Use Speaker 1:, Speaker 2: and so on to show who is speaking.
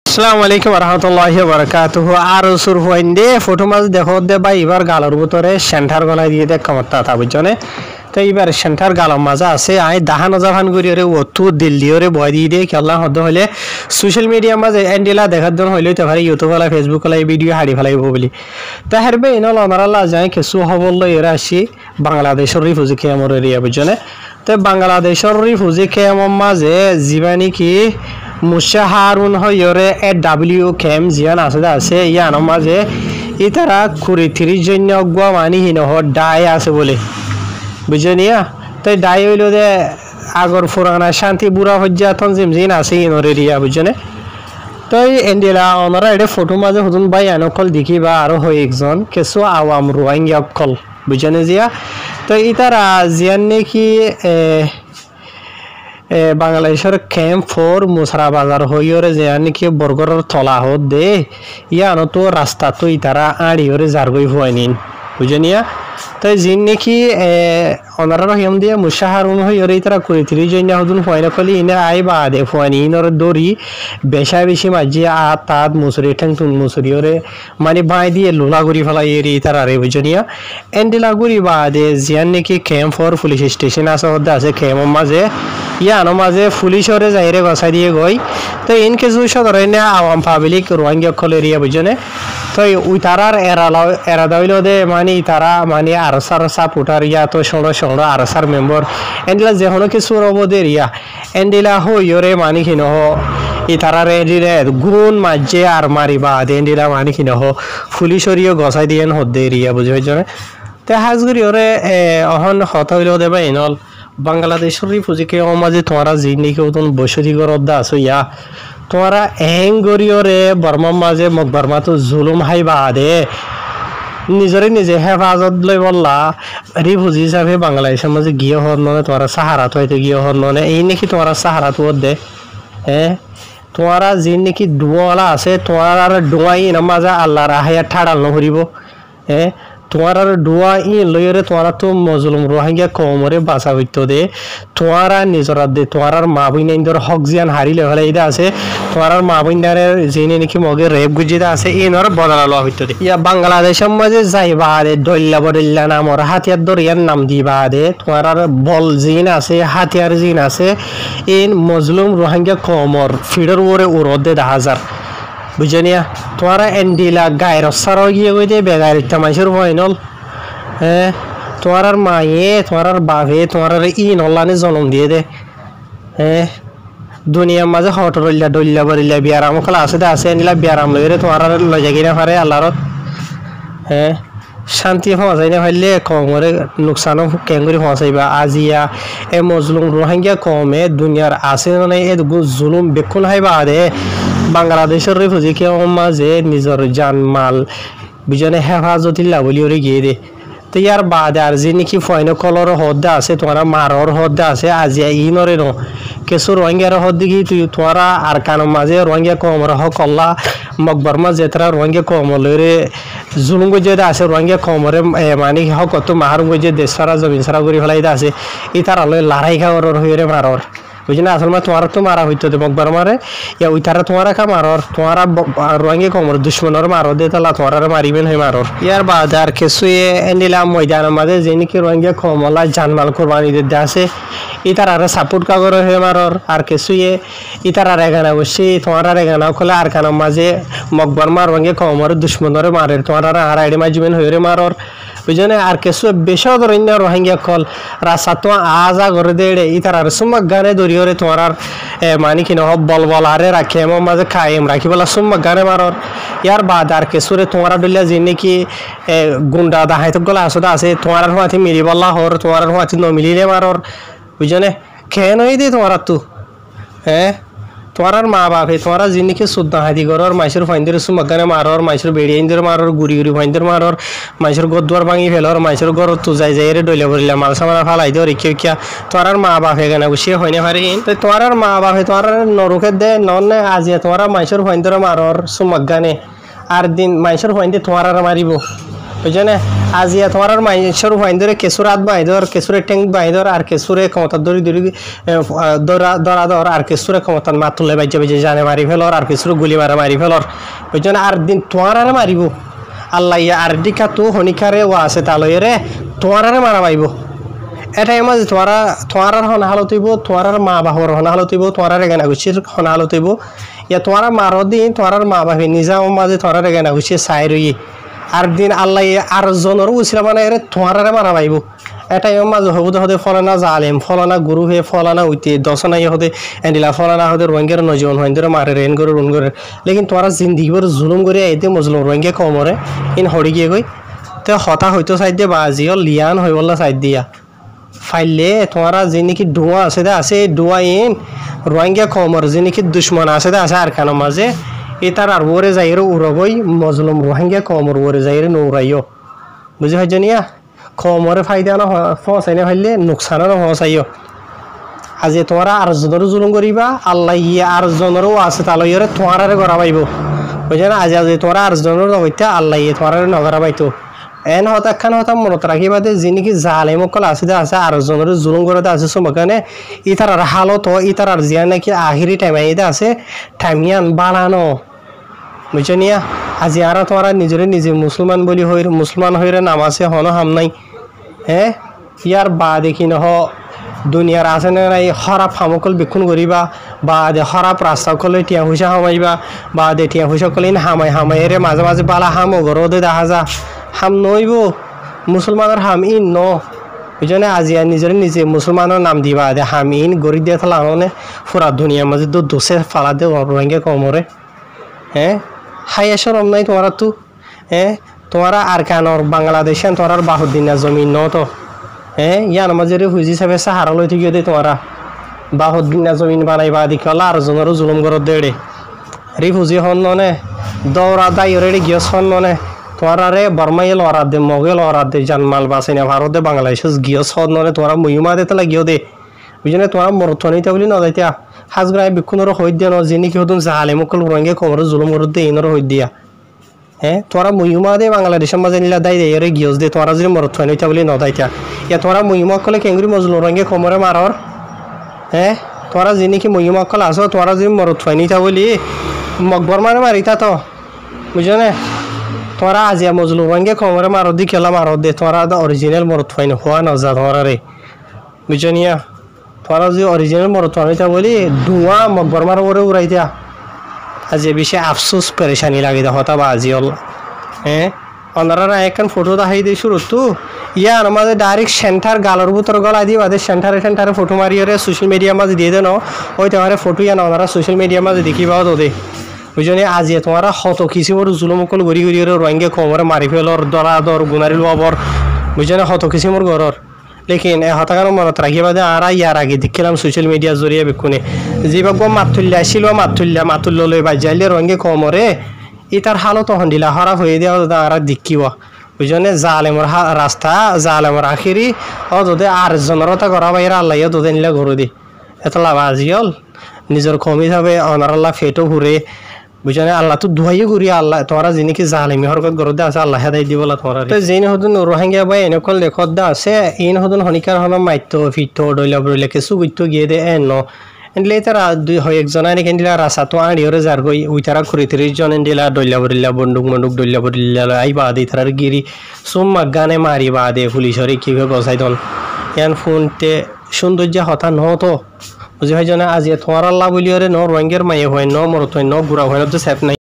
Speaker 1: আসসালামু আলাইকুম রহমতুল্লাহি বারাকাতুহু। আর সুর হইন্দে ফটো মাছ দেখো দে বা এবার গালর ভিতরে সেন্টার গলাই দিয়ে দেখ কমতা তা বুঝছনে। তো এবার সেন্টার গালর মাঝে আছে আই দাহান জাহান করি রে অতু দিল্লি ওরে বয় দিয়ে দে খেলা হদ হলে সোশ্যাল মিডিয়া মাঝে এন্ডিলা দেখার জন্য হইলে তো ভাই YouTube OLA Facebook OLA video হাড়ি ফেলাইব বলি তা হেরবে ইনল আমারাল্লা যায় কিছু হবল এরা আসি বাংলাদেশের রিফিউজি ক্যাম্পের এরিয়া বুঝছনে। তো বাংলাদেশের রিফিউজি ক্যাম্পের মাঝে জীবানি কি মুসা হারুন হইরে এডব্লিউ ক্যাম্প জিয়ান আছে ইয়ান মাঝে ইতারা 30 জন গুয়া মানি হিনহ ডাই আছে বলে বুঝনিয়া। তাই ডাই হইল দে আগর পুরানা শান্তি বুড়া হজ্জা তনজিম জিন আছে ইনর এরিয়া বুঝনে। তাই এন্ডিলা ওনারা এটা ফটো মাঝে হতুন বাই আনকল দেখি বা আরো হয় একজন কিছু আওয়াম রোহিঙ্গা কল বুঝনে জিয়া। তো ইতারা জিয়ান নাকি বাংলাদেশের ক্যাম্প ফোর মুসরা বাজার হইরে যে নাকি বর্গর তলা হত দে ইয়ানো তো রাস্তা তো ইতারা আড়িওরে জারগই হওয়াই নিন বুঝনিয়া। তাই যিন নাকি ওনারা রহিম দিয়ে মুসা হারুন হইরে ইতারা 30 জন হদুন হয়না কলি ইনে আই বা দে হওয়ানি ইনর দড়ি বেশা বেশি মাঝি তাত মুসরি ঠেং তুন মুসরি ওরে মানে বাই দিয়ে লোলা গুড়ি ফেলাই এরি ইতারা রে বুঝনিয়া। এন্ডিলা গুড়ি বা দে জিয়ান নাকি ক্যাম্প ফোর পুলিশ স্টেশন আছে হতে আছে ক্যাম্পের মাঝে ইয়ানো মাঝে পুলিশরে যাইরে গছাই দিয়ে গই। তো ইন কিছু সদরেন আওয়াম পাবলিক রোহিঙ্গা কল এরিয়া বুঝনে। তো ওই তারার এরা দাইল দে মানে তারা মানে আরসার সাপোর্টার ইয়া তো সড় আরসার মেম্বার এন্ডিলা যে হনো কিছু রবদের ইয়া এন্ডিলা হইরে মানি কিন হ ই তারারে এন্ডিলে গুণ মাঝে আর মারিবা দে এন্ডিলা মানি কিন হ পুলিশরিও গছাই দিয়ে হদ্দে এরিয়া বুঝে হইজনে। তো হাজগুড়ি ওরে অহন হত হইল দে বা ইনল বাংলাদেশের রিফিউজিকে মাঝে তোমারা জিন্দিকে উতন বসতি গরদ্দা আছো ইয়া তোমারা এং গরিয়রে বর্মার মাঝে মক বর্মা তো জুলুম হাই বা দে নিজরে নিজে হেফাজত লই বললা রিফিউজি হিসাবে বাংলাদেশের মাঝে গিয়ে হর ননে তোমারা সাহারা তো হইতে গিয়ে হর ননে এই নাকি তোমারা সাহারা তো দে হ্যাঁ তোমারা যে নাকি ডুয়ালা আছে তোমার ডুয়াই না মাঝে আল্লাহর আহাইয়া ঠাড়াল নহরিব হ্যাঁ তোমার ডুয়া ই লইরে তোমারা তো মজলুম রোহিঙ্গা কমরে বাঁচা হইতো দে তোমারা নিজরা দে তোমার মা বইনাইন্দর হক জিয়ান হারিলে হলে এটা আছে তোমার মা বইনারের যিনি নাকি মগে রেপ গুজিতে আছে ইনর বদলা লওয়া হইতো দে ইয়া বাংলাদেশের মাঝে যাইবা দে দল্লা বদল্লা নামর হাতিয়ার দরিয়ার নাম দিবা দে তোমার বল জিন আছে হাতিয়ার জিন আছে ইন মজলুম রোহিঙ্গা কমর ফিডর ওরে উড়দ দে 10,000 বুঝনিয়া। তোমারা এন্ডিলা গায়ের সার গিয়ে গই দে বেগার ইটা মাইসের ভয়নল হ্যাঁ তোমার মায়ে তোমার বাপে তোমার ই নল্লানে জন্ম দিয়ে দে হ্যাঁ দুনিয়ার মাঝে হটরল্লা ডল্লা বরিল্লা বিয়ারাম খেলা আছে আছে এন্ডিলা বিয়ারাম লইরে তোমার লই যাগি না পারে আল্লাহর হ্যাঁ শান্তি হওয়াই না পারলে কমরে নোকসানও কেঙ্গুরি হওয়াইবা আজিয়া এ মজলুম রোহিঙ্গা কমে দুনিয়ার আছে মানে এ জুলুম বেকুন হাইবা দে বাংলাদেশের রিফিউজি ক্যাম্পের মাঝে নিজের জানমাল বুঝনে হেফাজতিল্লা বলি ওরে গিয়ে দে। তো ইয়ার বাদে আর যে নাকি ফয়ন কলর হদ্দা আছে তোমার মারর হদ্দা আছে আজিয়া ইনরে ন কিছু রোহিঙ্গার হদ্দি কি তুই তোমারা আর কানের মাঝে রোহিঙ্গা কমর হক কল্লা মকবর মাঝে তারা রোহিঙ্গা কমর লইরে জুলুম গজে আছে রোহিঙ্গা কমরে মানে হক কত মাহারুম গজে দেশ সারা জমিন সারা করে ফেলাই আছে ই তারা লই লড়াই খাওয়ার হইরে মারর বুঝলি আসল মা তোমার তো মারা হইতো মকবর মারে ইয়া ওই তারা তোমারা কা মারর তোমারা রোহিঙ্গা কমর দুশ্মনর মারো দে তালা তোমার মারিবেন হয় মারর। ইয়ার বাদ আর কিছু এন্ডিলা ময়দানের মাঝে যে নাকি রোহিঙ্গা কমলা জানমাল কোরবানি দিতে আছে ই তারা সাপোর্ট কাগর হয়ে মারর আর কিছু ই তারা রেগানা বসে তোমার রেগানা খোলে আর কানের মাঝে মকবর মার রোহিঙ্গা কমর দুশ্মনরে মারে তোমার আর আইডি মাজিবেন হয়ে মারর বুঝনে। আর কিছু বেশি ধরন্য রোহিঙ্গা কল রাস্তা তো আজা করে দেড়ে ই তার সুম্মা গানে দরিয়রে তোমার মানে কিনা হব বল বল আরে রাখে এমন মাঝে খাইম রাখি বলা সুম্মা গানে মারর। ইয়ার বাদ আর কিছুরে তোমার ডলিয়া যে নাকি গুন্ডা দাহাই তো গলা আসতে আছে তোমার হাতে মিলি বল্লা হর তোমার হাতে নমিলিলে মারর বুঝনে। খেয়ে নই দে তোমার তো হ্যাঁ তোমার মা বাপে তোমার যে নাকি সুদ্দা হাতি গরর মাইসের ফাইন্দের সুমাগানে মারর মাইসের বেড়িয়াইন্দের মারর গুড়ি গুড়ি ফাইন্দের মারর মাইসের গদুয়ার ভাঙি ফেলর মাইসের গর তো যাই যাই রে ডইলে বলিলা মাল সামারা ফালাই দেওয়ার কিয়া তোমার মা বাপে কেন বসে হয় না পারে তো তোমার মা বাপে তোমার নরুকে দে নন আজিয়া তোমার মাইসের ফাইন্দের মারর সুমাগানে আর দিন মাইসের ফাইন্দে তোমার মারিব বুঝনে আজিয়া তোমার মাইসর হইন্দরে কেসুরাত বাইদর কেসুরে টেং বাইদর আর কেসুরে ক্ষমতা দরি দরি দরা দর আর কেসুরে ক্ষমতা মাতুলে বাইজে বাইজে জানে মারি ফেলর আর কেসুরে গুলি মারি ফেলর বুঝনে আর দিন তোমার আর মারিব আল্লাহ ইয়া আর দিকা তো হনিকারে ও আছে তালয়রে তোমার আর মারা পাইব এটাই মাঝে তোমার হন হালত হইব তোমার মা বাবার হন হালত হইব তোমার রেগানা গুছির হন হালত হইব ইয়া তোমার মার দিন তোমার মা বাপে নিজা মাঝে তোমার রেগানা গুছিয়ে চাই রই আর দিন আল্লাহ আর জনের উচিলা মানে এর তোমার মারা পাইব এটাই মাঝে হবুদে হতে ফলানা জালেম ফলানা গুরু হয়ে ফলানা উইতে দশনা হতে এন্ডিলা ফলানা হতে রোহিঙ্গার নজন হইন্দরে মারে রেন করে রুন করে লেকিন তোমার জিন্দিগি বড় জুলুম করে এতে মজলুম রোহিঙ্গা কমরে ইন হড়ি গিয়ে গই তো হতা হয়তো সাইড দিয়ে বাজিও লিয়ান হয়ে বললা সাইড দিয়া ফাইলে তোমারা যে নাকি ডুয়া আছে দে আছে ডুয়া ইন রোহিঙ্গা কমর যে নাকি দুশ্মন আছে দে আছে আর কেন মাঝে এটার আর ওরে যাইরে উড়বই মজলুম রোহিঙ্গা কমর ওরে যাইরে নৌরাইও বুঝে হয় জানিয়া কমরে ফাইদা না ফসাই না ফাইলে নোকসানও না ফসাইও আজি তোমরা আর জনের জুলুম করিবা আল্লাহ ইয়ে আর জনেরও আছে তালইরে তোমার গড়া পাইব বুঝে না আজি তোমরা আর জনের হইতে আল্লাহ ইয়ে তোমার নগরা পাইতো এন হতাখান হতাম মনত রাখিবা দে যে নাকি জালেমকল আছে আছে আর জনের জুলুম করে আছে সমকানে ইতার আর হালত ইতার আর জিয়া নাকি আখিরি টাইমে আছে টাইমিয়ান বানানো বুঝছো নিয়া আজি আর তোমরা নিজরে নিজে মুসলমান বলি হই মুসলমান হইরে নামাজে হন হাম নাই হ্যাঁ ইয়ার বা দেখি নহ দুনিয়ার আছে নাই খারাপ হামকল বিক্ষুণ করিবা বা দে খারাপ রাস্তা কলে টিয়া হুসা হামাইবা বা দে টিয়া হুসা কলে হামাই হামাই রে মাঝে মাঝে বালা হাম ঘর দে দেখা যা হাম নইব মুসলমানের হাম ইন ন বুঝনে আজি নিজরে নিজে মুসলমানের নাম দিবা দে হাম ইন গরি দিয়ে থালা মানে পুরা দুনিয়ার মাঝে দোষে ফালা দে রোহিঙ্গা কমরে হ্যাঁ হাইয়া সরম নাই তোমার তো হ্যাঁ তোমারা আর কানর বাংলাদেশের তোমার বাহুদ্দিনা জমিন ন তো হ্যাঁ ইয়ার মাঝে হুজি সাবে সাহারা লই থেকে দে তোমারা বাহুদ্দিনা জমিন বানাইবা দেখিলা আর জনেরও জুলুম করত দেড়ে রিফুজি হন নে দৌড়া দাই রেডি গিয়ে হন নে তোমার রে বর্মাই লড়া দে মগে লড়া দে জানমাল বাসে না ভারত দে বাংলাদেশ গিয়ে হন নে তোমার মহিমা দে তালা গিয়ে দে বুঝলে তোমার মরথনিতা বলি নদাইতা হাজগ্রায় বিক্ষুণর হই দিয়া ন যিনি কি হতুন জাহালে মুকল রঙে কমর জুলুম করত দে ইনর হই দিয়া হ্যাঁ তোরা মহিমা দে বাংলাদেশের মাঝে নিলা দাই দেয় রে গিয়স দে তোরা যদি মরথনিতা বলি নদাইতা ইয়া তোরা মহিমা কলে কেঙ্গুরি মজলুম রঙে কমরে মারর হ্যাঁ তোরা যিনি কি মহিমা কল আস তোরা যদি মরথনিতা বলি মকবর মানে মারিতা তো বুঝলে তোরা আজিয়া মজলুম রঙে কমরে মারত দি কেলা মারত দে তোরা অরিজিনাল মরথনি হওয়া নজা তোরা রে বুঝনিয়া তোরা যদি অরিজিনাল মরথনিতা বলি ধোঁয়া মকবর মার ওরে উড়াই দিয়া আজি বেশি আফসোস পেরেশানি লাগে দে হতা বা আজি হল হ্যাঁ ওনারা এখন ফটো দেখাই দিয়ে শুরু তো ইয়া আমাদের ডাইরেক্ট সেন্টার গালর ভিতর গলা দিয়ে বাদে সেন্টারে ফটো মারিয়ে সোশ্যাল মিডিয়ার মাঝে দিয়ে দেন ওই তোমার ফটো ইয়া ওনারা সোশ্যাল মিডিয়ার মাঝে দেখিবাও তো দে বুঝলি আজি তোমারা হত কিছু বড় জুলুমকল ঘুরি ঘুরি রোহিঙ্গা কমরে মারি ফেলর দরা দর গুনারিল বাবর বুঝলি হত কিছু মোর ঘরর লেকিন হতাকার মনত রাখিবা দে আর ইয়ার আগে দেখিলাম সোশ্যাল মিডিয়ার জরিয়ে বেকুনে যেভাবে মাতুল্লা আসিল মাতুল্য লই বাজাইলে রঙে কমরে ইতার হালত তখন দিলা হরা হয়ে দেওয়া আর দেখিব বুঝলে জালেমর রাস্তা জালেমর আখিরি ও তোদের আর জনরতা করা বাইরে আল্লাহ তোদের নিলে ঘর দি এত লাভ আজিল নিজের কমি যাবে অনার আল্লাহ ফেটো ঘুরে বুঝলে আল্লাহ তো ধুয়াই ঘুরি আল্লাহ তোরা যিনি জালেমি হরকত ঘর দে আছে আল্লাহ হেদাই দিবলা তোরা যেন হতুন রোহিঙ্গা বাই এনেকল লেখত দা আছে ইন হতুন হনিকার হন মাইত্য ফিট ডইলা বইলে কিছু গুইত্য গিয়ে দে এন এনলে তারা দুই হয় একজন আনি কেন্দিলা রাসা তো আনি ওরে যার গই উই তারা 30 জন এন্ডিলা ডইলা বইলা বন্দুক ডইলা বইলা আই বাদে তারার গিরি সুম্মা গানে মারি বাদে পুলিশরে কিভাবে বসাই দন ইয়ান ফোনতে সৌন্দর্য হতা নহতো বুঝি হয় জানা আজি তোমার আল্লাহ বলিওরে ন রোহিঙ্গার মায়ে হয় ন মরত হয় ন গুড়া হয় না তো সেফ নাই